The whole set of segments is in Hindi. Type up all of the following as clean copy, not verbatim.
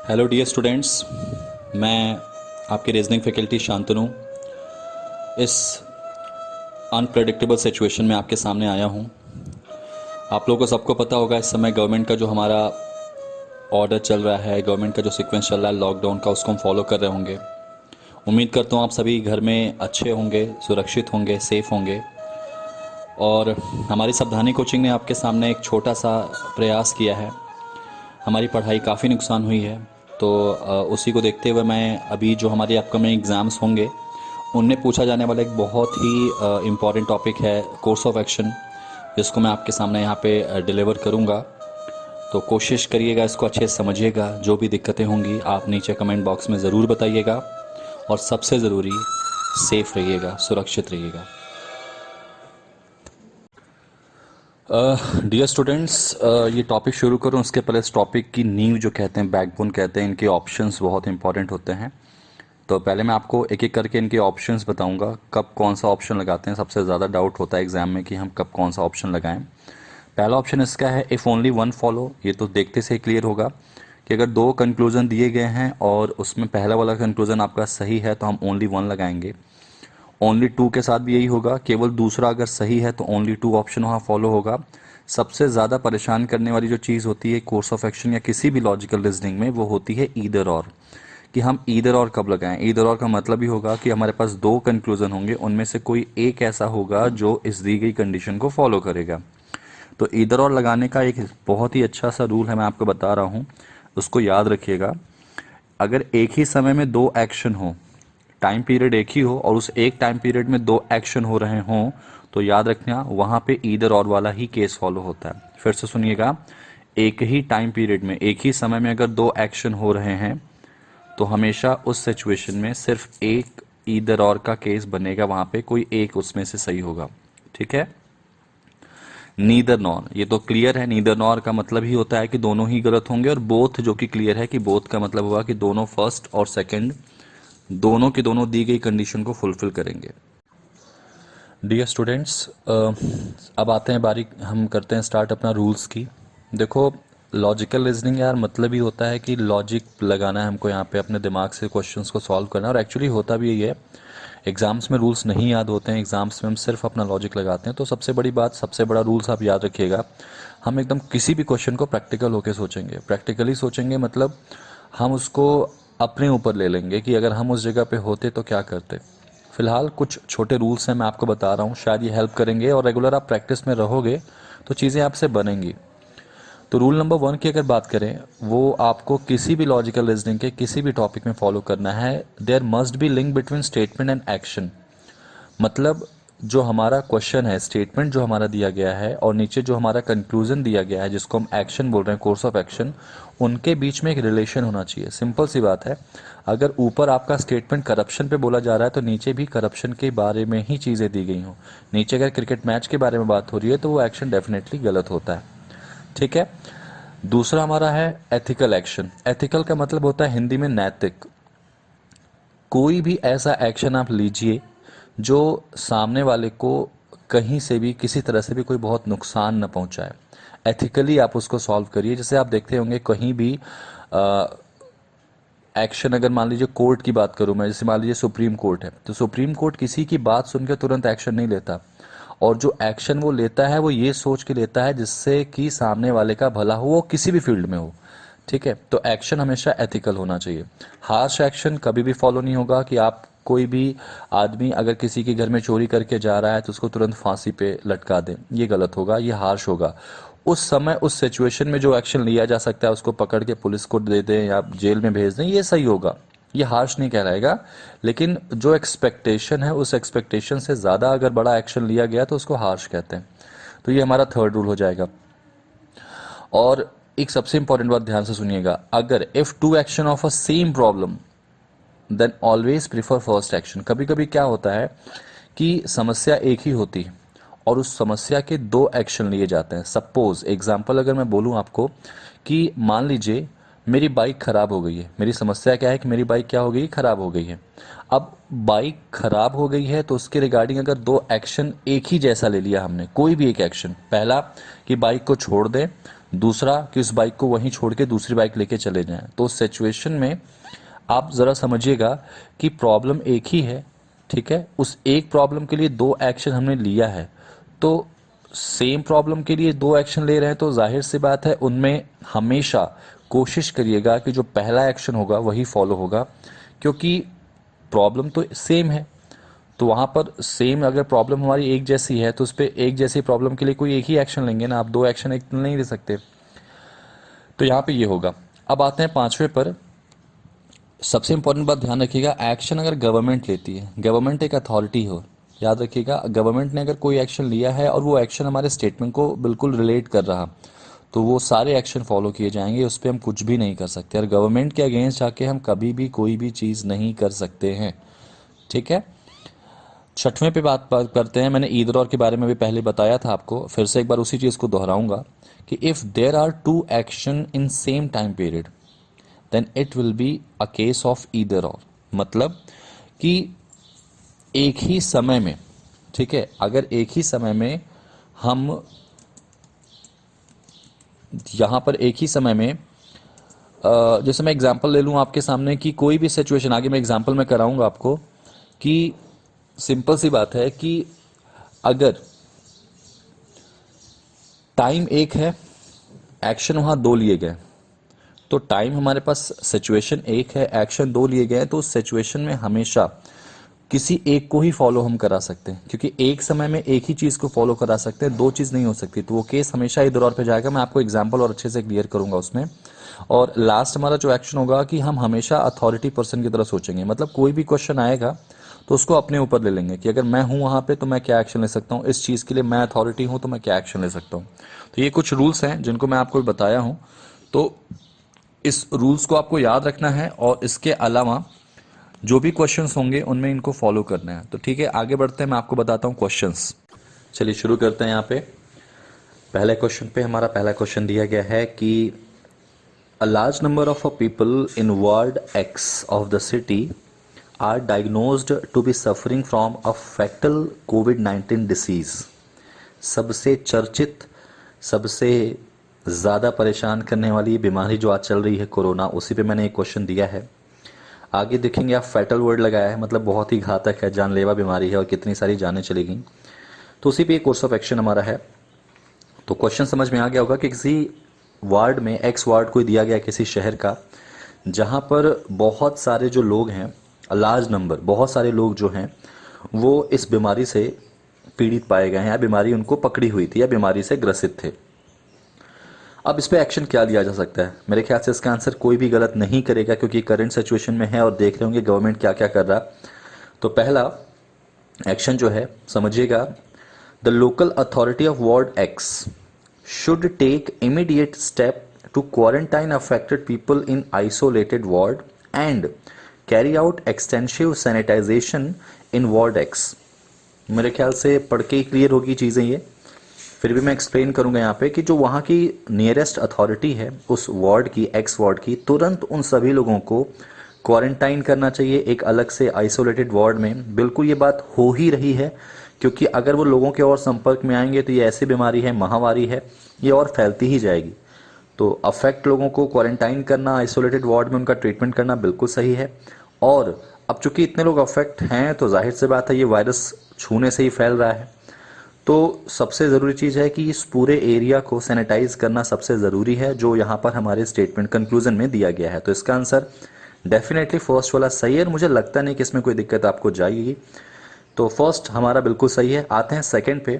हेलो डियर स्टूडेंट्स, मैं आपके रीजनिंग फैकल्टी शांतनु इस अनप्रेडिक्टेबल सिचुएशन में आपके सामने आया हूं। आप लोगों को सबको पता होगा इस समय गवर्नमेंट का जो हमारा ऑर्डर चल रहा है, गवर्नमेंट का जो सीक्वेंस चल रहा है लॉकडाउन का, उसको हम फॉलो कर रहे होंगे। उम्मीद करता हूं आप सभी घर में अच्छे होंगे, सुरक्षित होंगे, सेफ़ होंगे। और हमारी सावधानी कोचिंग ने आपके सामने एक छोटा सा प्रयास किया है। हमारी पढ़ाई काफ़ी नुकसान हुई है, तो उसी को देखते हुए मैं अभी जो हमारे अपकमिंग एग्ज़ाम्स होंगे उनमें पूछा जाने वाला एक बहुत ही इम्पॉर्टेंट टॉपिक है कोर्स ऑफ एक्शन, जिसको मैं आपके सामने यहाँ पे डिलीवर करूँगा। तो कोशिश करिएगा, इसको अच्छे से समझिएगा। जो भी दिक्कतें होंगी आप नीचे कमेंट बॉक्स में ज़रूर बताइएगा, और सबसे ज़रूरी सेफ़ रहिएगा, सुरक्षित रहिएगा। डियर स्टूडेंट्स, ये टॉपिक शुरू करूँ उसके पहले इस टॉपिक की नींव जो कहते हैं, बैकबोन कहते हैं, इनके ऑप्शंस बहुत इंपॉर्टेंट होते हैं। तो पहले मैं आपको एक एक करके इनके ऑप्शंस बताऊंगा, कब कौन सा ऑप्शन लगाते हैं। सबसे ज़्यादा डाउट होता है एग्ज़ाम में कि हम कब कौन सा ऑप्शन लगाएं। पहला ऑप्शन इसका है इफ़ ओनली वन फॉलो। ये तो देखते से क्लियर होगा कि अगर दो कंक्लूज़न दिए गए हैं और उसमें पहला वाला कंक्लूज़न आपका सही है तो हम ओनली वन लगाएंगे। ओनली टू के साथ भी यही होगा, केवल दूसरा अगर सही है तो ओनली टू ऑप्शन वहाँ फॉलो होगा। सबसे ज़्यादा परेशान करने वाली जो चीज़ होती है कोर्स ऑफ एक्शन या किसी भी लॉजिकल रीजनिंग में, वो होती है ईदर और, कि हम ईदर और कब लगाएं। ईदर और का मतलब ही होगा कि हमारे पास दो कंक्लूजन होंगे, उनमें से कोई एक ऐसा होगा जो इस दी गई कंडीशन को फॉलो करेगा। तो ईदर और लगाने का एक बहुत ही अच्छा सा रूल है, मैं आपको बता रहा हूँ, उसको याद रखिएगा। अगर एक ही समय में दो एक्शन हो, टाइम पीरियड एक ही हो और उस एक टाइम पीरियड में दो एक्शन हो रहे हों, तो याद रखना वहाँ पे ईदर और वाला ही केस फॉलो होता है। फिर से सुनिएगा, एक ही टाइम पीरियड में एक ही समय में अगर दो एक्शन हो रहे हैं तो हमेशा उस सिचुएशन में सिर्फ एक ईदर और का केस बनेगा, वहाँ पे कोई एक उसमें से सही होगा। ठीक है, नीदर नॉर, ये तो क्लियर है। नीदर नॉर का मतलब ही होता है कि दोनों ही गलत होंगे, और बोथ जो कि क्लियर है कि बोथ का मतलब होगा कि दोनों फर्स्ट और सेकंड दोनों के दोनों दी गई कंडीशन को फुलफिल करेंगे। डियर स्टूडेंट्स, अब आते हैं बारी, हम करते हैं स्टार्ट अपना रूल्स की। देखो, लॉजिकल रीजनिंग यार मतलब ही होता है कि लॉजिक लगाना है हमको, यहाँ पे अपने दिमाग से क्वेश्चंस को सॉल्व करना है। और एक्चुअली होता भी यही है, एग्जाम्स में रूल्स नहीं याद होते हैं, एग्जाम्स में हम सिर्फ अपना लॉजिक लगाते हैं। तो सबसे बड़ी बात, सबसे बड़ा रूल्स आप याद रखिएगा, हम एकदम किसी भी क्वेश्चन को प्रैक्टिकल होकर सोचेंगे। प्रैक्टिकली सोचेंगे मतलब हम उसको अपने ऊपर ले लेंगे कि अगर हम उस जगह पे होते तो क्या करते। फिलहाल कुछ छोटे रूल्स हैं, मैं आपको बता रहा हूँ, शायद ये हेल्प करेंगे, और रेगुलर आप प्रैक्टिस में रहोगे तो चीज़ें आपसे बनेंगी। तो रूल नंबर 1 की अगर बात करें, वो आपको किसी भी लॉजिकल रीजनिंग के किसी भी टॉपिक में फॉलो करना है। There must be link between statement and action. मतलब जो हमारा क्वेश्चन है, स्टेटमेंट जो हमारा दिया गया है और नीचे जो हमारा कंक्लूजन दिया गया है जिसको हम एक्शन बोल रहे हैं, कोर्स ऑफ एक्शन, उनके बीच में एक रिलेशन होना चाहिए। सिंपल सी बात है, अगर ऊपर आपका स्टेटमेंट करप्शन पे बोला जा रहा है तो नीचे भी करप्शन के बारे में ही चीज़ें दी गई हों। नीचे अगर क्रिकेट मैच के बारे में बात हो रही है तो वो एक्शन डेफिनेटली गलत होता है। ठीक है, दूसरा हमारा है एथिकल एक्शन। एथिकल का मतलब होता है हिंदी में नैतिक। कोई भी ऐसा एक्शन आप लीजिए जो सामने वाले को कहीं से भी किसी तरह से भी कोई बहुत नुकसान न पहुंचाए। एथिकली आप उसको सॉल्व करिए। जैसे आप देखते होंगे कहीं भी एक्शन, अगर मान लीजिए कोर्ट की बात करूं मैं, जैसे मान लीजिए सुप्रीम कोर्ट है, तो सुप्रीम कोर्ट किसी की बात सुनकर तुरंत एक्शन नहीं लेता, और जो एक्शन वो लेता है वो ये सोच के लेता है जिससे कि सामने वाले का भला हो, वो किसी भी फील्ड में हो। ठीक है, तो एक्शन हमेशा एथिकल होना चाहिए। हार्श एक्शन कभी भी फॉलो नहीं होगा कि आप कोई भी आदमी अगर किसी के घर में चोरी करके जा रहा है तो उसको तुरंत फांसी पे लटका दें, ये गलत होगा, ये हार्श होगा। उस समय उस सिचुएशन में जो एक्शन लिया जा सकता है उसको पकड़ के पुलिस को दे दें या जेल में भेज दें, ये सही होगा, ये हार्श नहीं कहलाएगा। लेकिन जो एक्सपेक्टेशन है उस एक्सपेक्टेशन से ज़्यादा अगर बड़ा एक्शन लिया गया तो उसको हार्श कहते हैं। तो ये हमारा थर्ड रूल हो जाएगा। और एक सबसे इंपॉर्टेंट बात ध्यान से सुनिएगा, अगर if two action of a same problem then always prefer first action. कभी कभी क्या होता है कि समस्या एक ही होती है और उस समस्या के दो एक्शन लिए जाते हैं। सपोज एग्जाम्पल अगर मैं बोलूं आपको कि मान लीजिए मेरी बाइक ख़राब हो गई है। मेरी समस्या क्या है कि मेरी बाइक क्या हो गई, ख़राब हो गई है। अब बाइक खराब हो गई है तो उसके रिगार्डिंग अगर दो एक्शन एक ही जैसा ले लिया हमने, कोई भी एक एक्शन, पहला कि बाइक को छोड़ दें, दूसरा कि उस बाइक को वहीं छोड़ के दूसरी बाइक लेके चले जाएं, तो उस सिचुएशन में आप ज़रा समझिएगा कि प्रॉब्लम एक ही है, ठीक है। उस एक प्रॉब्लम के लिए दो एक्शन हमने लिया है, तो सेम प्रॉब्लम के लिए दो एक्शन ले रहे हैं तो जाहिर सी बात है उनमें हमेशा कोशिश करिएगा कि जो पहला एक्शन होगा वही फॉलो होगा, क्योंकि प्रॉब्लम तो सेम है। तो वहाँ पर सेम अगर प्रॉब्लम हमारी एक जैसी है तो उस पर एक जैसी प्रॉब्लम के लिए कोई एक ही एक्शन लेंगे ना, आप दो एक्शन एक नहीं ले सकते। तो यहाँ पे ये होगा। अब आते हैं पांचवें पर। सबसे इंपॉर्टेंट बात ध्यान रखिएगा, एक्शन अगर गवर्नमेंट लेती है, गवर्नमेंट एक अथॉरिटी हो, याद रखिएगा, गवर्नमेंट ने अगर कोई एक्शन लिया है और वो एक्शन हमारे स्टेटमेंट को बिल्कुल रिलेट कर रहा, तो वो सारे एक्शन फॉलो किए जाएंगे, उस पर हम कुछ भी नहीं कर सकते। और गवर्नमेंट के अगेंस्ट जाके हम कभी भी कोई भी चीज़ नहीं कर सकते हैं, ठीक है। छठवें पे बात करते हैं। मैंने ईदर और के बारे में भी पहले बताया था आपको, फिर से एक बार उसी चीज़ को दोहराऊंगा कि if there are two action in same time period then it will be a case of either or. मतलब कि एक ही समय में, ठीक है, अगर एक ही समय में हम यहाँ पर एक ही समय में जैसे मैं एग्जांपल ले लूँ आपके सामने कि कोई भी सिचुएशन, आगे मैं एग्जांपल में कराऊंगा आपको कि सिंपल सी बात है कि अगर टाइम एक है, एक्शन वहाँ दो लिए गए, तो टाइम हमारे पास सिचुएशन एक है, एक्शन दो लिए गए, तो उस सिचुएशन में हमेशा किसी एक को ही फॉलो हम करा सकते हैं, क्योंकि एक समय में एक ही चीज़ को फॉलो करा सकते हैं, दो चीज़ नहीं हो सकती। तो वो केस हमेशा इधर और पे जाएगा। मैं आपको एग्जांपल और अच्छे से क्लियर करूंगा उसमें। और लास्ट हमारा जो एक्शन होगा कि हम हमेशा अथॉरिटी पर्सन की तरह सोचेंगे। मतलब कोई भी क्वेश्चन आएगा तो उसको अपने ऊपर ले लेंगे कि अगर मैं हूँ वहाँ पे तो मैं क्या एक्शन ले सकता हूँ, इस चीज़ के लिए मैं अथॉरिटी हूँ तो मैं क्या एक्शन ले सकता हूँ। तो ये कुछ रूल्स हैं जिनको मैं आपको बताया हूँ, तो इस रूल्स को आपको याद रखना है और इसके अलावा जो भी क्वेश्चंस होंगे उनमें इनको फॉलो करना है। तो ठीक है, आगे बढ़ते हैं, मैं आपको बताता हूँ क्वेश्चंस। चलिए शुरू करते हैं। यहाँ पे पहले क्वेश्चन पे हमारा पहला क्वेश्चन दिया गया है कि a large number of people in ward X of the city are diagnosed to be suffering from a fatal कोविड-19 डिसीज। सबसे चर्चित, सबसे ज़्यादा परेशान करने वाली बीमारी जो आज चल रही है कोरोना, उसी पे मैंने एक क्वेश्चन दिया है। आगे देखेंगे आप, फैटल वर्ड लगाया है, मतलब बहुत ही घातक है, जानलेवा बीमारी है और कितनी सारी जानें चली गई। तो उसी पे एक कोर्स ऑफ एक्शन हमारा है। तो क्वेश्चन समझ में आ गया होगा कि किसी वार्ड में, एक्स वार्ड को दिया गया किसी शहर का, जहाँ पर बहुत सारे जो लोग हैं, लार्ज नंबर, बहुत सारे लोग जो हैं वो इस बीमारी से पीड़ित पाए गए हैं, या बीमारी उनको पकड़ी हुई थी, या बीमारी से ग्रसित थे। अब इस पे एक्शन क्या लिया जा सकता है? मेरे ख्याल से इसका आंसर कोई भी गलत नहीं करेगा, क्योंकि करंट सिचुएशन में है और देख रहे होंगे गवर्नमेंट क्या क्या कर रहा। तो पहला एक्शन जो है समझिएगा, the local authority of ward X should take immediate step to quarantine affected people in isolated ward and carry out extensive sanitisation in ward X. मेरे ख्याल से पढ़ के ही क्लियर होगी चीज़ें ये, फिर भी मैं एक्सप्लेन करूंगा यहाँ पे कि जो वहाँ की नियरेस्ट अथॉरिटी है उस वार्ड की, एक्स वार्ड की, तुरंत उन सभी लोगों को क्वारंटाइन करना चाहिए एक अलग से आइसोलेटेड वार्ड में। बिल्कुल ये बात हो ही रही है, क्योंकि अगर वो लोगों के और संपर्क में आएंगे तो ये ऐसी बीमारी है, महामारी है, ये और फैलती ही जाएगी। तो अफेक्ट लोगों को क्वारंटाइन करना, आइसोलेटेड वार्ड में उनका ट्रीटमेंट करना बिल्कुल सही है। और अब चूंकि इतने लोग अफेक्ट हैं तो जाहिर सी बात है ये वायरस छूने से ही फैल रहा है। तो सबसे ज़रूरी चीज़ है कि इस पूरे एरिया को सैनिटाइज करना सबसे ज़रूरी है, जो यहाँ पर हमारे स्टेटमेंट कंक्लूजन में दिया गया है। तो इसका आंसर डेफिनेटली फर्स्ट वाला सही है और मुझे लगता नहीं कि इसमें कोई दिक्कत आपको जाएगी। तो फर्स्ट हमारा बिल्कुल सही है। आते हैं सेकंड पे।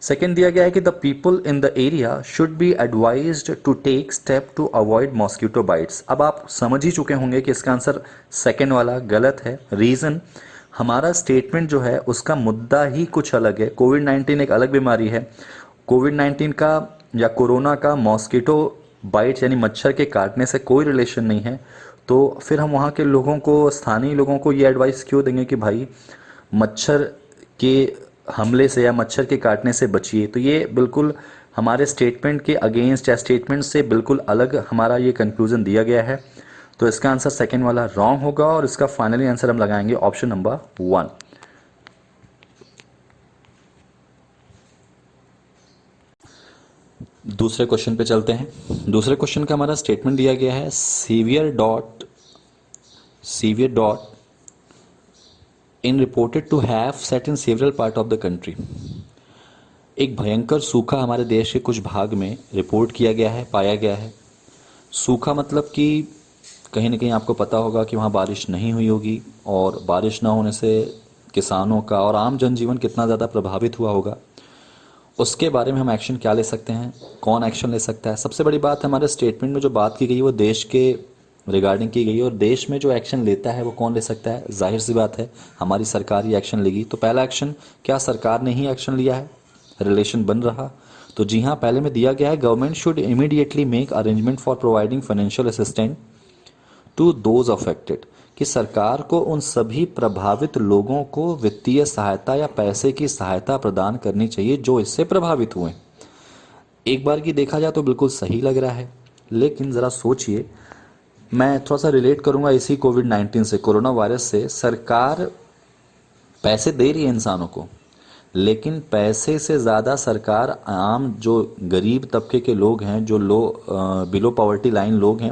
सेकंड दिया गया है कि the people in the area should be advised to take step to avoid mosquito bites. अब आप समझ ही चुके होंगे कि इसका आंसर सेकंड वाला गलत है। रीज़न, हमारा स्टेटमेंट जो है उसका मुद्दा ही कुछ अलग है। कोविड-19 एक अलग बीमारी है। कोविड-19 का या कोरोना का मॉस्किटो बाइट्स यानी मच्छर के काटने से कोई रिलेशन नहीं है। तो फिर हम वहाँ के लोगों को, स्थानीय लोगों को ये एडवाइस क्यों देंगे कि भाई मच्छर के हमले से या मच्छर के काटने से बचिए? तो ये बिल्कुल हमारे स्टेटमेंट के अगेंस्ट या स्टेटमेंट से बिल्कुल अलग हमारा ये कंक्लूजन दिया गया है। तो इसका आंसर सेकेंड वाला रॉन्ग होगा और इसका फाइनली आंसर हम लगाएंगे ऑप्शन नंबर 1। दूसरे क्वेश्चन पे चलते हैं। दूसरे क्वेश्चन का हमारा स्टेटमेंट दिया गया है severe dot in reported to have set in several part of the country। एक भयंकर सूखा हमारे देश के कुछ भाग में रिपोर्ट किया गया है, पाया गया है। सूखा मतलब कि कहीं ना कहीं आपको पता होगा कि वहाँ बारिश नहीं हुई होगी और बारिश ना होने से किसानों का और आम जनजीवन कितना ज़्यादा प्रभावित हुआ होगा। उसके बारे में हम एक्शन क्या ले सकते हैं, कौन एक्शन ले सकता है। सबसे बड़ी बात हमारे स्टेटमेंट में जो बात की गई है वो देश के रिगार्डिंग की गई है और देश में जो एक्शन लेता है वो कौन ले सकता है। जाहिर सी बात है हमारी सरकार ही एक्शन लेगी। तो पहला एक्शन क्या सरकार ने ही एक्शन लिया है, रिलेशन बन रहा। तो जी हाँ, पहले में दिया गया है government should immediately make arrangement for providing financial assistant to those affected, कि सरकार को उन सभी प्रभावित लोगों को वित्तीय सहायता या पैसे की सहायता प्रदान करनी चाहिए जो इससे प्रभावित हुए। एक बार की देखा जाए तो बिल्कुल सही लग रहा है, लेकिन ज़रा सोचिए, मैं थोड़ा सा रिलेट करूंगा इसी कोविड-19 से, कोरोना वायरस से। सरकार पैसे दे रही है इंसानों को, लेकिन पैसे से ज़्यादा सरकार आम जो गरीब तबके के लोग हैं, जो बिलो पॉवर्टी लाइन लोग हैं,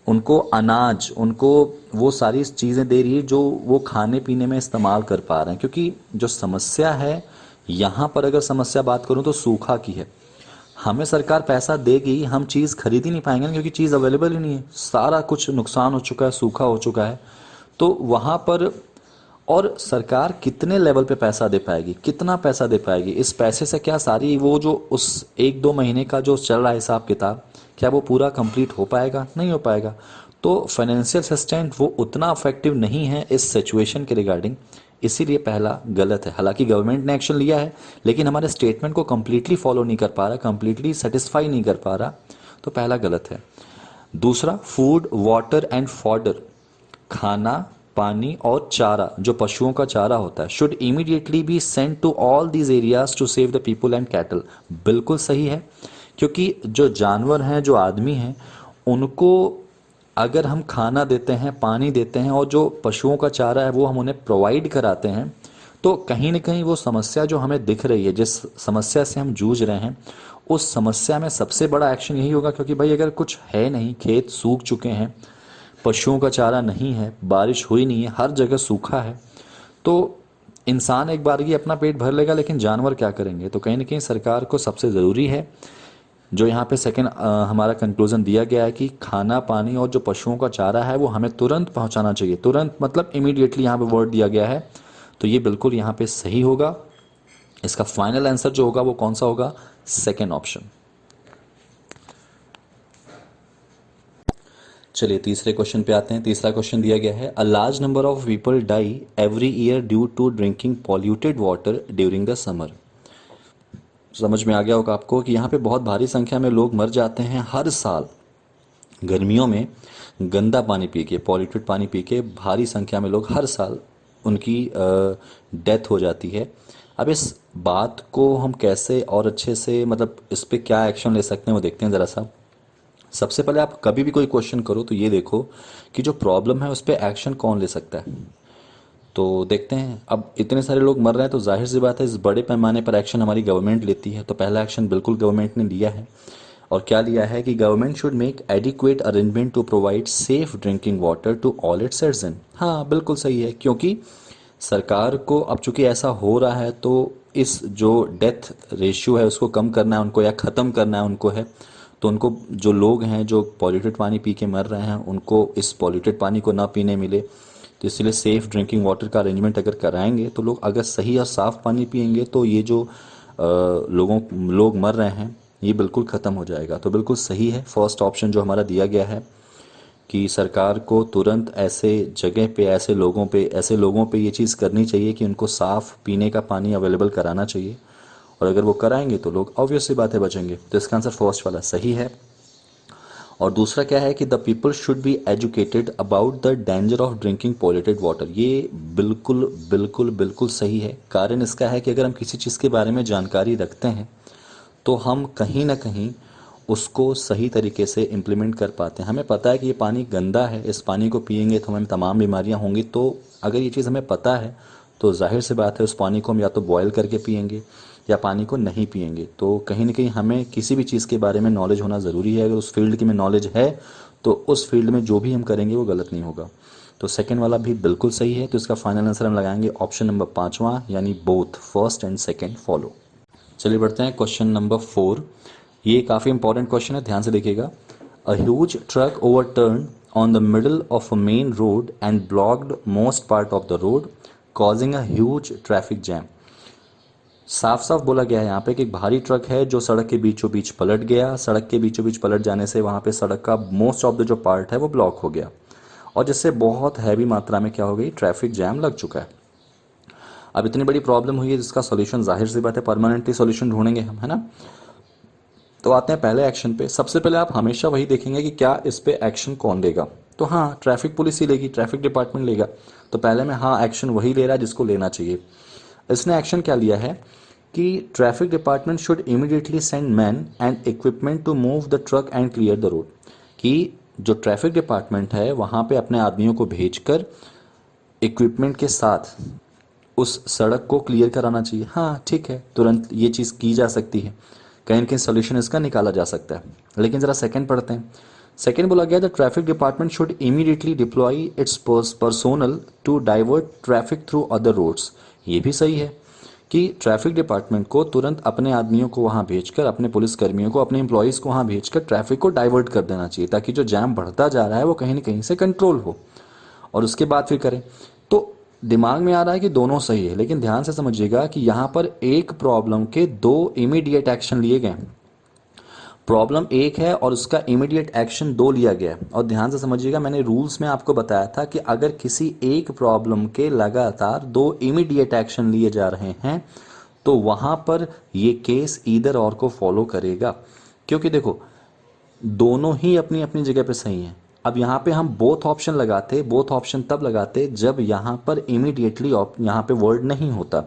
उनको अनाज, उनको वो सारी चीज़ें दे रही है जो वो खाने पीने में इस्तेमाल कर पा रहे हैं। क्योंकि जो समस्या है यहाँ पर, अगर समस्या बात करूँ तो सूखा की है। हमें सरकार पैसा देगी, हम चीज़ खरीद ही नहीं पाएंगे ना, क्योंकि चीज़ अवेलेबल ही नहीं है, सारा कुछ नुकसान हो चुका है, सूखा हो चुका है। तो वहाँ पर और सरकार कितने लेवल पे पैसा दे पाएगी, कितना पैसा दे पाएगी? इस पैसे से क्या सारी वो जो उस 1-2 महीने का जो चल रहा है हिसाब किताब, क्या वो पूरा कंप्लीट हो पाएगा? नहीं हो पाएगा। तो फाइनेंशियल असिस्टेंट वो उतना इफेक्टिव नहीं है इस सिचुएशन के रिगार्डिंग, इसीलिए पहला गलत है। हालांकि गवर्नमेंट ने एक्शन लिया है, लेकिन हमारे स्टेटमेंट को कंप्लीटली फॉलो नहीं कर पा रहा, कंप्लीटली सेटिस्फाई नहीं कर पा रहा, तो पहला गलत है। दूसरा, फूड वाटर एंड फॉडर, खाना पानी और चारा, जो पशुओं का चारा होता है, should immediately be sent to all these areas to save the people and cattle. बिल्कुल सही है, क्योंकि जो जानवर हैं, जो आदमी हैं, उनको अगर हम खाना देते हैं, पानी देते हैं और जो पशुओं का चारा है वो हम उन्हें प्रोवाइड कराते हैं, तो कहीं ना कहीं वो समस्या जो हमें दिख रही है, जिस समस्या से हम जूझ रहे हैं, उस समस्या में सबसे बड़ा एक्शन यही होगा। क्योंकि भाई अगर कुछ है नहीं, खेत सूख चुके हैं, पशुओं का चारा नहीं है, बारिश हुई नहीं है, हर जगह सूखा है, तो इंसान एक बार ही अपना पेट भर लेगा, लेकिन जानवर क्या करेंगे? तो कहीं ना कहीं सरकार को सबसे ज़रूरी है, जो यहाँ पे सेकंड हमारा कंक्लूजन दिया गया है, कि खाना पानी और जो पशुओं का चारा है वो हमें तुरंत पहुँचाना चाहिए। तुरंत मतलब इमीडिएटली यहाँ पे वर्ड दिया गया है, तो ये बिल्कुल यहाँ पे सही होगा। इसका फाइनल आंसर जो होगा वो कौन सा होगा? Second option. चलिए तीसरे क्वेश्चन पे आते हैं। तीसरा क्वेश्चन दिया गया है, a large number of people die every year due to drinking polluted water during the summer. समझ में आ गया होगा आपको कि यहाँ पे बहुत भारी संख्या में लोग मर जाते हैं हर साल गर्मियों में, गंदा पानी पी के, पॉल्यूटेड पानी पी के भारी संख्या में लोग हर साल उनकी डेथ हो जाती है। अब इस बात को हम कैसे और अच्छे से, मतलब इस पे क्या एक्शन ले सकते हैं वो देखते हैं ज़रा सा। सबसे पहले आप कभी भी कोई क्वेश्चन करो तो ये देखो कि जो प्रॉब्लम है उस पर एक्शन कौन ले सकता है। तो देखते हैं, अब इतने सारे लोग मर रहे हैं तो जाहिर सी बात है इस बड़े पैमाने पर एक्शन हमारी गवर्नमेंट लेती है। तो पहला एक्शन बिल्कुल गवर्नमेंट ने लिया है, और क्या लिया है कि government should make adequate arrangement to provide safe drinking water to all its citizen. हाँ बिल्कुल सही है, क्योंकि सरकार को अब चूंकि ऐसा हो रहा है तो इस जो डेथ रेशियो है उसको कम करना है उनको, या ख़त्म करना है उनको है। तो उनको, जो लोग हैं जो पॉल्यूटेड पानी पी के मर रहे हैं, उनको इस पॉल्यूटेड पानी को ना पीने मिले। तो इसलिए सेफ़ ड्रिंकिंग वाटर का अरेंजमेंट अगर कराएंगे तो लोग अगर सही और साफ़ पानी पिएंगे तो ये जो लोग मर रहे हैं ये बिल्कुल ख़त्म हो जाएगा। तो बिल्कुल सही है फर्स्ट ऑप्शन जो हमारा दिया गया है, कि सरकार को तुरंत ऐसे जगह पे, ऐसे लोगों पे ये चीज़ करनी चाहिए कि उनको साफ़ पीने का पानी अवेलेबल कराना चाहिए। और अगर वो कराएंगे तो लोग ऑब्वियस सी बातें बचेंगे। तो इसका आंसर फर्स्ट वाला सही है। और दूसरा क्या है कि the people should be educated about the danger of drinking polluted water. ये बिल्कुल बिल्कुल बिल्कुल सही है। कारण इसका है कि अगर हम किसी चीज़ के बारे में जानकारी रखते हैं तो हम कहीं ना कहीं उसको सही तरीके से इम्प्लीमेंट कर पाते हैं। हमें पता है कि ये पानी गंदा है, इस पानी को पिएंगे तो हमें तमाम बीमारियां होंगी। तो अगर ये चीज़ हमें पता है तो जाहिर सी बात है उस पानी को हम या तो बॉयल करके पिएंगे या पानी को नहीं पिएंगे। तो कहीं ना कहीं हमें किसी भी चीज़ के बारे में नॉलेज होना ज़रूरी है। अगर उस फील्ड की में नॉलेज है तो उस फील्ड में जो भी हम करेंगे वो गलत नहीं होगा। तो सेकंड वाला भी बिल्कुल सही है। तो इसका फाइनल आंसर हम लगाएंगे ऑप्शन नंबर 5वां, यानी both first and second follow. चलिए बढ़ते हैं क्वेश्चन नंबर 4। ये काफ़ी इंपॉर्टेंट क्वेश्चन है, ध्यान से देखिएगा। A huge truck overturn on the middle of a main road and blocked most part of the road causing a huge traffic jam. साफ साफ बोला गया है यहाँ पे कि एक भारी ट्रक है जो सड़क के बीचों बीच पलट गया। सड़क के बीचों बीच पलट जाने से वहाँ पे सड़क का मोस्ट ऑफ द जो पार्ट है वो ब्लॉक हो गया और जिससे बहुत हैवी मात्रा में क्या हो गई, ट्रैफिक जैम लग चुका है। अब इतनी बड़ी प्रॉब्लम हुई है जिसका सॉल्यूशन जाहिर सी बात है परमानेंटली सॉल्यूशन ढूंढेंगे हम, है ना। तो आते हैं पहले एक्शन पे। सबसे पहले आप हमेशा वही देखेंगे कि क्या इस पे एक्शन कौन लेगा। तो हाँ, ट्रैफिक पुलिस ही लेगी, ट्रैफिक डिपार्टमेंट लेगा। तो पहले में हाँ, एक्शन वही ले रहा है जिसको लेना चाहिए। इसने एक्शन क्या लिया है कि traffic department should immediately send man and equipment to move the truck and clear the road. कि जो ट्रैफिक डिपार्टमेंट है वहाँ पे अपने आदमियों को भेजकर इक्विपमेंट के साथ उस सड़क को क्लियर कराना चाहिए। हाँ ठीक है, तुरंत ये चीज़ की जा सकती है, कहीं ना कहीं सोल्यूशन इसका निकाला जा सकता है। लेकिन ज़रा सेकंड पढ़ते हैं। सेकंड बोला गया the traffic department should immediately deploy its personnel to divert traffic through other roads. ये भी सही है कि ट्रैफिक डिपार्टमेंट को तुरंत अपने आदमियों को वहाँ भेजकर, अपने पुलिसकर्मियों को, अपने एम्प्लॉयज़ को वहाँ भेजकर ट्रैफिक को डाइवर्ट कर देना चाहिए ताकि जो जैम बढ़ता जा रहा है वो कहीं ना कहीं से कंट्रोल हो और उसके बाद फिर करें। तो दिमाग में आ रहा है कि दोनों सही है, लेकिन ध्यान से समझिएगा कि यहाँ पर एक प्रॉब्लम के दो इमीडिएट एक्शन लिए गए। प्रॉब्लम एक है और उसका इमीडिएट एक्शन दो लिया गया है। और ध्यान से समझिएगा, मैंने रूल्स में आपको बताया था कि अगर किसी एक प्रॉब्लम के लगातार दो इमीडिएट एक्शन लिए जा रहे हैं तो वहाँ पर ये केस ईदर और को फॉलो करेगा। क्योंकि देखो, दोनों ही अपनी अपनी जगह पे सही हैं। अब यहाँ पे हम बोथ ऑप्शन लगाते, बोथ ऑप्शन तब लगाते जब यहाँ पर इमीडिएटली यहाँ पे वर्ड नहीं होता।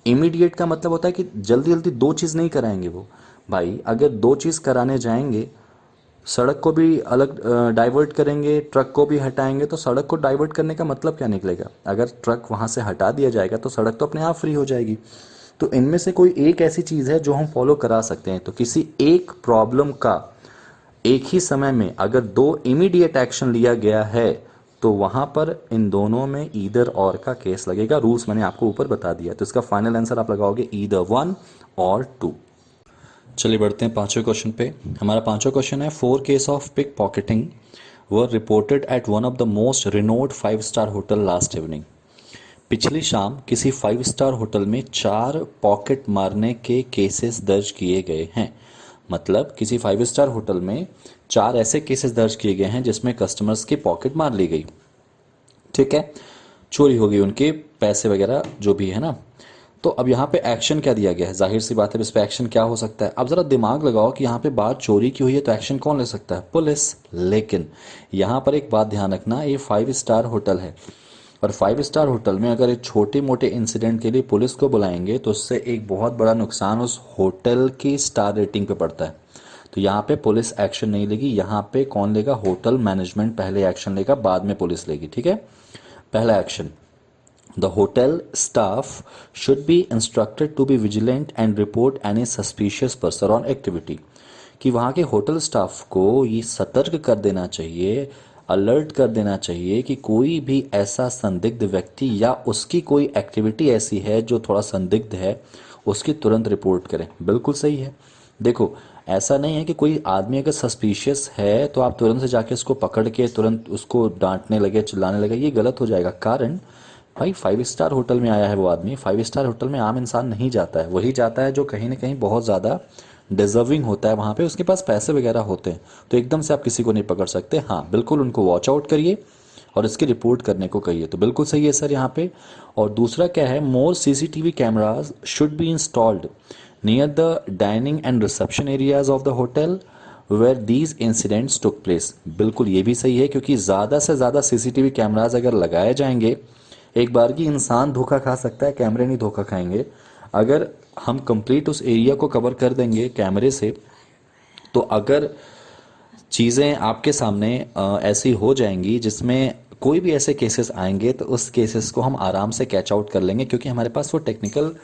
इमीडिएट का मतलब होता है कि जल्दी जल्दी दो चीज़ नहीं कराएंगे वो। भाई अगर दो चीज़ कराने जाएंगे, सड़क को भी अलग डाइवर्ट करेंगे, ट्रक को भी हटाएंगे, तो सड़क को डाइवर्ट करने का मतलब क्या निकलेगा। अगर ट्रक वहाँ से हटा दिया जाएगा तो सड़क तो अपने आप फ्री हो जाएगी। तो इनमें से कोई एक ऐसी चीज़ है जो हम फॉलो करा सकते हैं। तो किसी एक प्रॉब्लम का एक ही समय में अगर दो इमीडिएट एक्शन लिया गया है तो वहां पर इन दोनों में ईदर और का केस लगेगा। रूल्स मैंने आपको ऊपर बता दिया। तो इसका फाइनल आंसर आप लगाओगे ईदर 1 और 2। चलिए बढ़ते हैं पांचवें क्वेश्चन पे। हमारा पांचवा क्वेश्चन है 4 case of pickpocketing were reported at one of the most renowned five star hotel last evening. पिछली शाम किसी 5-स्टार होटल में 4 पॉकेट मारने के केसेस दर्ज किए गए हैं। मतलब किसी 5-स्टार होटल में 4 ऐसे केसेस दर्ज किए गए हैं जिसमें कस्टमर्स की पॉकेट मार ली गई। ठीक है, चोरी हो गई, उनके पैसे वगैरह जो भी है ना। तो अब यहाँ पे एक्शन क्या दिया गया है, जाहिर सी बात है इस पे एक्शन क्या हो सकता है। अब जरा दिमाग लगाओ कि यहाँ पे बात चोरी की हुई है तो एक्शन कौन ले सकता है, पुलिस। लेकिन यहाँ पर एक बात ध्यान रखना, ये 5-स्टार होटल है और 5-स्टार होटल में अगर एक छोटे मोटे इंसिडेंट के लिए पुलिस को बुलाएंगे तो उससे एक बहुत बड़ा नुकसान उस होटल की स्टार रेटिंग पे पड़ता है। तो यहाँ पे पुलिस एक्शन नहीं लेगी, यहाँ पे कौन लेगा, होटल मैनेजमेंट पहले एक्शन लेगा, बाद में पुलिस लेगी। ठीक है, पहला action, the hotel staff should be instructed to be vigilant and report any suspicious person on activity. कि वहाँ के होटल स्टाफ को ये सतर्क कर देना चाहिए, अलर्ट कर देना चाहिए कि कोई भी ऐसा संदिग्ध व्यक्ति या उसकी कोई एक्टिविटी ऐसी है जो थोड़ा संदिग्ध है, उसकी तुरंत रिपोर्ट करें। बिल्कुल सही है। देखो, ऐसा नहीं है कि कोई आदमी अगर सस्पिशियस है तो आप तुरंत से जाके उसको पकड़ के तुरंत उसको डांटने लगे, चिल्लाने लगे, ये गलत हो जाएगा। कारण भाई 5-स्टार होटल में आया है वो आदमी, 5-स्टार होटल में आम इंसान नहीं जाता है, वही जाता है जो कहीं ना कहीं बहुत ज़्यादा डिजर्विंग होता है, वहाँ पे उसके पास पैसे वगैरह होते हैं। तो एकदम से आप किसी को नहीं पकड़ सकते। हाँ बिल्कुल, उनको वॉच आउट करिए और इसकी रिपोर्ट करने को कहिए। तो बिल्कुल सही है सर यहाँ पे। और दूसरा क्या है, more CCTV cameras should be installed near the dining and reception areas of the hotel where these incidents took place. बिल्कुल ये भी सही है, क्योंकि ज़्यादा से ज़्यादा सीसीटीवी कैमराज अगर लगाए जाएंगे, एक बार की इंसान धोखा खा सकता है, कैमरे नहीं धोखा खाएंगे। अगर हम कंप्लीट उस एरिया को कवर कर देंगे कैमरे से तो अगर चीज़ें आपके सामने ऐसी हो जाएंगी जिसमें कोई भी ऐसे केसेस आएंगे तो उस केसेस को हम आराम से कैच आउट कर लेंगे, क्योंकि हमारे पास वो टेक्निकल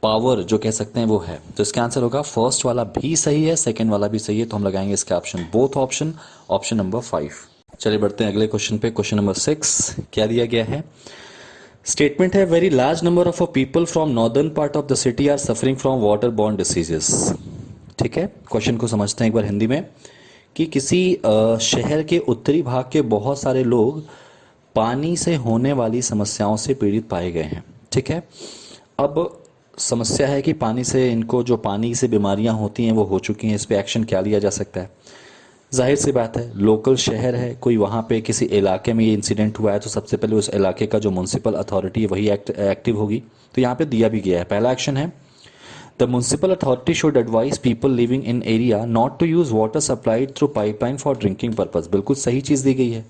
पावर जो कह सकते हैं वो है। तो इसका आंसर होगा फर्स्ट वाला भी सही है, सेकंड वाला भी सही है, तो हम लगाएंगे इसका option both option, option number 5। चलिए बढ़ते हैं अगले क्वेश्चन पे। क्वेश्चन नंबर 6 क्या दिया गया है? स्टेटमेंट है very large number of people from northern part of the city are suffering from water borne diseases. ठीक है, क्वेश्चन को समझते हैं एक बार हिंदी में कि किसी शहर के उत्तरी भाग के बहुत सारे लोग पानी से होने वाली समस्याओं से पीड़ित पाए गए हैं। ठीक है, अब समस्या है कि पानी से इनको जो पानी से बीमारियां होती हैं वो हो चुकी हैं, इस पे एक्शन क्या लिया जा सकता है? जाहिर सी बात है, लोकल शहर है कोई, वहाँ पे किसी इलाके में ये इंसिडेंट हुआ है तो सबसे पहले उस इलाके का जो म्यूनसिपल अथॉरिटी है वही एक्टिव होगी। तो यहाँ पे दिया भी गया है, पहला एक्शन है the municipal authority should advise people living in area not to use water supplied through pipeline for drinking purpose. बिल्कुल सही चीज़ दी गई है।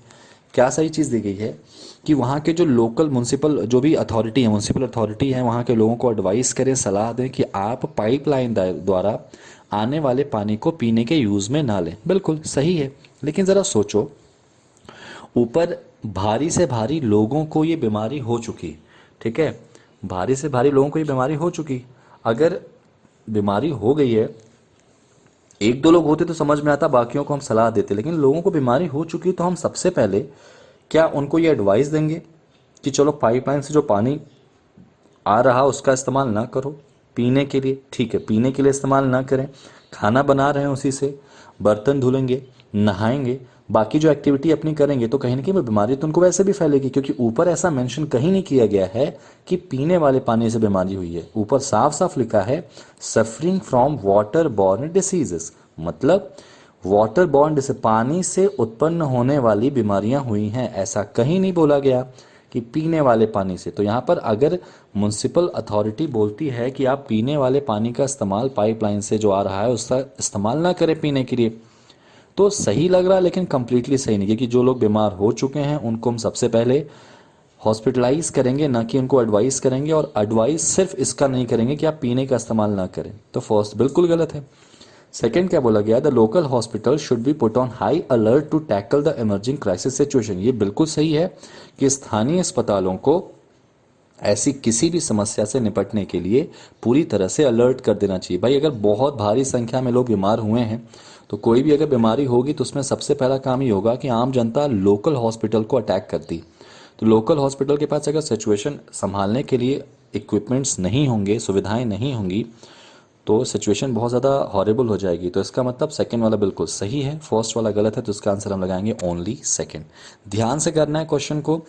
क्या सही चीज़ दी गई है? कि वहाँ के जो लोकल म्यूनसिपल जो भी अथॉरिटी है, म्यूनसिपल अथॉरिटी है, वहाँ के लोगों को एडवाइस करें, सलाह दें कि आप पाइपलाइन द्वारा आने वाले पानी को पीने के यूज़ में ना लें। बिल्कुल सही है, लेकिन ज़रा सोचो, ऊपर भारी से भारी लोगों को ये बीमारी हो चुकी, ठीक है, भारी से भारी लोगों को ये बीमारी हो चुकी। अगर बीमारी हो गई है, एक दो लोग होते तो समझ में आता, बाकियों को हम सलाह देते, लेकिन लोगों को बीमारी हो चुकी तो हम सबसे पहले क्या उनको ये एडवाइस देंगे कि चलो पाइपलाइन से जो पानी आ रहा उसका इस्तेमाल ना करो पीने के लिए? ठीक है, पीने के लिए इस्तेमाल ना करें, खाना बना रहे हैं उसी से, बर्तन धुलेंगे, नहाएंगे, बाकी जो एक्टिविटी अपनी करेंगे, तो कहीं ना कहीं बीमारी तो उनको वैसे भी फैलेगी, क्योंकि ऊपर ऐसा मेंशन कहीं नहीं किया गया है कि पीने वाले पानी से बीमारी हुई है। ऊपर साफ साफ लिखा है suffering from water borne diseases, मतलब वाटर बॉर्न डिसीज, पानी से उत्पन्न होने वाली बीमारियां हुई हैं, ऐसा कहीं नहीं बोला गया कि पीने वाले पानी से। तो यहाँ पर अगर म्यूनसिपल अथॉरिटी बोलती है कि आप पीने वाले पानी का इस्तेमाल पाइपलाइन से जो आ रहा है उसका इस्तेमाल ना करें पीने के लिए, तो सही लग रहा, लेकिन कंप्लीटली सही नहीं, क्योंकि जो लोग बीमार हो चुके हैं उनको हम सबसे पहले हॉस्पिटलाइज करेंगे, ना कि उनको एडवाइस करेंगे, और एडवाइस सिर्फ इसका नहीं करेंगे कि आप पीने का इस्तेमाल ना करें। तो फर्स्ट बिल्कुल गलत है। सेकेंड क्या बोला गया? The local hospital should be put on high alert to tackle the emerging crisis situation. ये बिल्कुल सही है कि स्थानीय अस्पतालों को ऐसी किसी भी समस्या से निपटने के लिए पूरी तरह से अलर्ट कर देना चाहिए। भाई अगर बहुत भारी संख्या में लोग बीमार हुए हैं तो कोई भी अगर बीमारी होगी तो उसमें सबसे पहला काम ये होगा कि आम जनता लोकल हॉस्पिटल को अटैक करती। तो लोकल हॉस्पिटल के पास अगर सिचुएशन संभालने के लिए इक्विपमेंट्स नहीं होंगे, सुविधाएं नहीं होंगी, तो सिचुएशन बहुत ज़्यादा हॉरिबल हो जाएगी। तो इसका मतलब सेकंड वाला बिल्कुल सही है, फर्स्ट वाला गलत है, तो इसका आंसर हम लगाएंगे ओनली सेकंड। ध्यान से करना है क्वेश्चन को,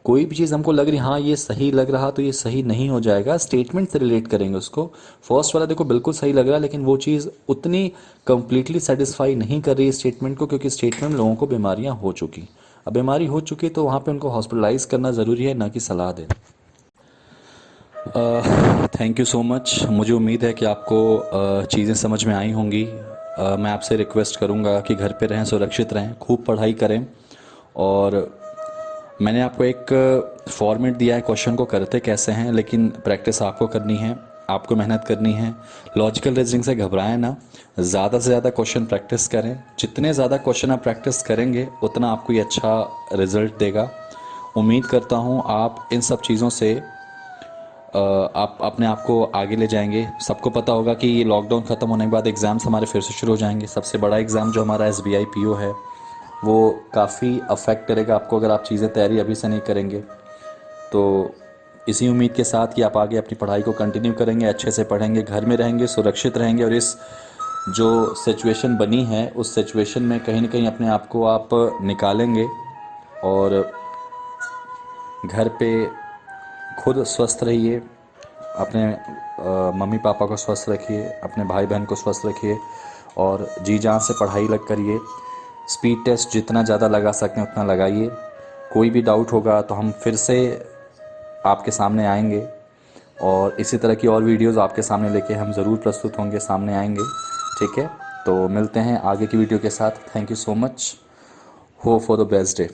कोई भी चीज़ हमको लग रही हाँ ये सही लग रहा तो ये सही नहीं हो जाएगा, स्टेटमेंट से रिलेट करेंगे उसको। फर्स्ट वाला देखो बिल्कुल सही लग रहा है, लेकिन वो चीज़ उतनी कंप्लीटली सेटिस्फाई नहीं कर रही है स्टेटमेंट को, क्योंकि स्टेटमेंट लोगों को बीमारियाँ हो चुकी, अब बीमारी हो चुकी तो वहाँ पे उनको हॉस्पिटलाइज करना ज़रूरी है, ना कि सलाह देना। Thank you so much. मुझे उम्मीद है कि आपको चीज़ें समझ में आई होंगी। मैं आपसे रिक्वेस्ट करूँगा कि घर पे रहें, सुरक्षित रहें, खूब पढ़ाई करें। और मैंने आपको एक फॉर्मेट दिया है, क्वेश्चन को करते कैसे हैं, लेकिन प्रैक्टिस आपको करनी है, आपको मेहनत करनी है। लॉजिकल रीजनिंग से घबराएं ना, ज़्यादा से ज़्यादा क्वेश्चन प्रैक्टिस करें। जितने ज़्यादा क्वेश्चन आप प्रैक्टिस करेंगे उतना आपको ये अच्छा रिजल्ट देगा। उम्मीद करता हूँ आप इन सब चीज़ों से आप अपने आप को आगे ले जाएंगे। सबको पता होगा कि ये लॉकडाउन ख़त्म होने के बाद एग्ज़ाम्स हमारे फिर से शुरू हो जाएंगे। सबसे बड़ा एग्ज़ाम जो हमारा SBI PO है वो काफ़ी अफेक्ट करेगा आपको अगर आप चीज़ें तैयारी अभी से नहीं करेंगे। तो इसी उम्मीद के साथ कि आप आगे अपनी पढ़ाई को कंटिन्यू करेंगे, अच्छे से पढ़ेंगे, घर में रहेंगे, सुरक्षित रहेंगे, और इस जो सिचुएशन बनी है उस सिचुएशन में कहीं ना कहीं अपने आप को आप निकालेंगे, और घर पे खुद स्वस्थ रहिए, अपने मम्मी पापा को स्वस्थ रखिए, अपने भाई बहन को स्वस्थ रखिए, और जी जान से पढ़ाई लग करिए। स्पीड टेस्ट जितना ज़्यादा लगा सकते हैं उतना लगाइए। कोई भी डाउट होगा तो हम फिर से आपके सामने आएंगे, और इसी तरह की और वीडियोस आपके सामने लेके हम ज़रूर प्रस्तुत होंगे, सामने आएंगे। ठीक है, तो मिलते हैं आगे की वीडियो के साथ। Thank you so much. Hope for the best day.